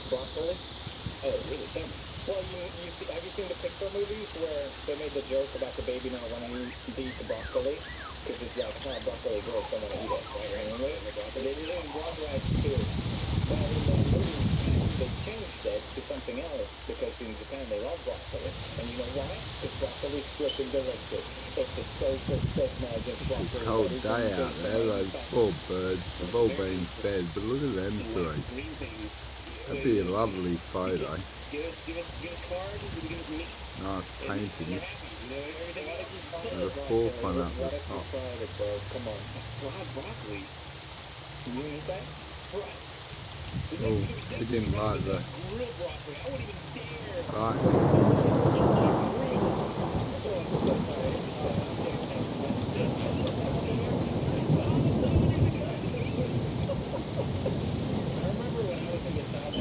broccoli? Oh, really? Well, have you seen the Pixar movies where they made the joke about the baby not wanting to eat the broccoli? Because it's like, broccoli girls don't want to eat it, right? Randomly. They did it in Broccoli too. But in the movie in Japan, they changed it to something else because in Japan they love broccoli. And you know why? Because broccoli is flipping delicious. It's a so magic It's a broccoli that cold is day in out there, those poor birds, they've all been fed, but look at them three. That'd be a lovely photo. Give us cards, give us meat. Nice painting. Everything else is fine. With a fourth one up the What if you top. tried it, bro? Come on. Fried broccoli. You eat that? Right. Oh, he didn't like the Real broccoli. I wouldn't even dare. right.